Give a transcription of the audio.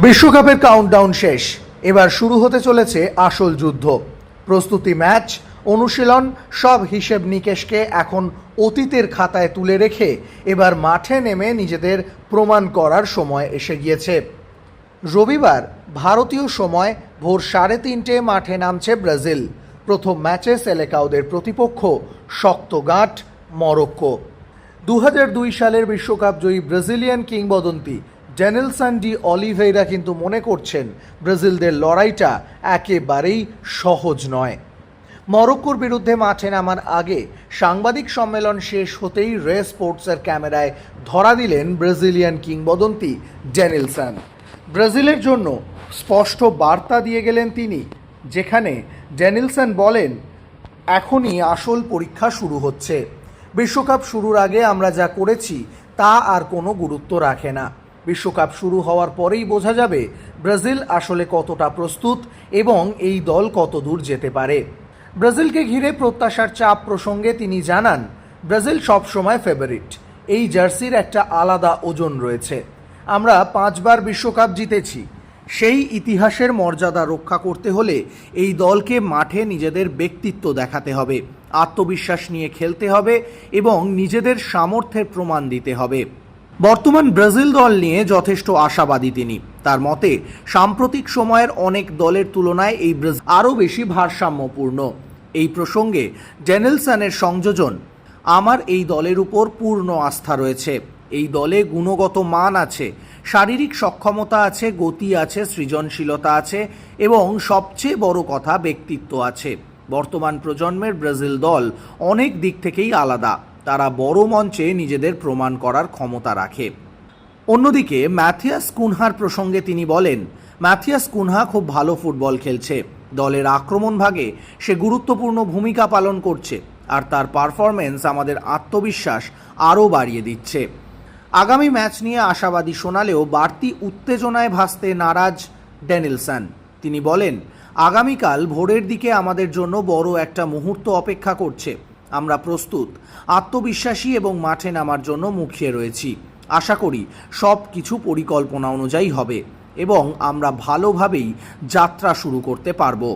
বিশ্বকাপের কাউন্টডাউন শেষ। এবার শুরু হতে চলেছে আসল যুদ্ধ। প্রস্তুতি ম্যাচ, অনুশীলন সব হিসেব নিকেশকে এখন অতীতের খাতায় তুলে রেখে এবার মাঠে নেমে নিজেদের প্রমাণ করার সময় এসে গিয়েছে। রবিবার ভারতীয় সময় ভোর 3:30 মাঠে নামছে ব্রাজিল। প্রথম ম্যাচে সেলেকাওদের প্রতিপক্ষ শক্ত গাঁট মরক্কো। 2002 সালের বিশ্বকাপ জয়ী ব্রাজিলিয়ান কিংবদন্তি ডেনিলসন ডি অলিভেইরা কিন্তু মনে করছেন ব্রাজিলদের লড়াইটা একেবারেই সহজ নয়। মরক্কোর বিরুদ্ধে মাঠে নামার আগে সাংবাদিক সম্মেলন শেষ হতেই রে স্পোর্টসের ক্যামেরায় ধরা দিলেন ব্রাজিলিয়ান কিংবদন্তি ডেনিলসন। ব্রাজিলের জন্য স্পষ্ট বার্তা দিয়ে গেলেন তিনি, যেখানে ডেনিলসন বলেন, এখনই আসল পরীক্ষা শুরু হচ্ছে। বিশ্বকাপ শুরুর আগে আমরা যা করেছি তা আর কোনো গুরুত্ব রাখে না। বিশ্বকাপ শুরু হওয়ার পরেই বোঝা যাবে ব্রাজিল আসলে কতটা প্রস্তুত এবং এই দল কত দূর যেতে পারে। ব্রাজিলকে ঘিরে প্রত্যাশার চাপ প্রসঙ্গে তিনি জানান, ব্রাজিল সবসময় ফেভারিট। এই জার্সির একটা আলাদা ওজন রয়েছে। আমরা 5 বার বিশ্বকাপ জিতেছি। সেই ইতিহাসের মর্যাদা রক্ষা করতে হলে এই দলকে মাঠে নিজেদের ব্যক্তিত্ব দেখাতে হবে, আত্মবিশ্বাস নিয়ে খেলতে হবে এবং নিজেদের সামর্থ্যের প্রমাণ দিতে হবে। বর্তমান ব্রাজিল দল নিয়ে যথেষ্ট আশাবাদী তিনি। তার মতে সাম্প্রতিক সময়ের অনেক দলের তুলনায় এই ব্রাজিল আরও বেশি ভারসাম্যপূর্ণ। এই প্রসঙ্গে ডেনিলসনের সংযোজন, আমার এই দলের উপর পূর্ণ আস্থা রয়েছে। এই দলে গুণগত মান আছে, শারীরিক সক্ষমতা আছে, গতি আছে, সৃজনশীলতা আছে এবং সবচেয়ে বড় কথা ব্যক্তিত্ব আছে। বর্তমান প্রজন্মের ব্রাজিল দল অনেক দিক থেকেই আলাদা। তারা বড় মঞ্চে নিজেদের প্রমাণ করার ক্ষমতা রাখে। অন্যদিকে ম্যাথিয়াস কুনহার প্রসঙ্গে তিনি বলেন, ম্যাথিয়াস কুনহা খুব ভালো ফুটবল খেলছে। দলের আক্রমণ ভাগে সে গুরুত্বপূর্ণ ভূমিকা পালন করছে আর তার পারফরমেন্স আমাদের আত্মবিশ্বাস আরও বাড়িয়ে দিচ্ছে। আগামী ম্যাচ নিয়ে আশাবাদী শোনালেও বাড়তি উত্তেজনায় ভাসতে নারাজ ডেনিলসন। তিনি বলেন, আগামীকাল ভোরের দিকে আমাদের জন্য বড় একটা মুহূর্ত অপেক্ষা করছে। আমরা প্রস্তুত, আত্মবিশ্বাসী এবং মাঠে নামার জন্য মুখিয়ে রয়েছি। আশা করি সব কিছু পরিকল্পনা অনুযায়ী হবে এবং আমরা ভালোভাবেই যাত্রা শুরু করতে পারবো।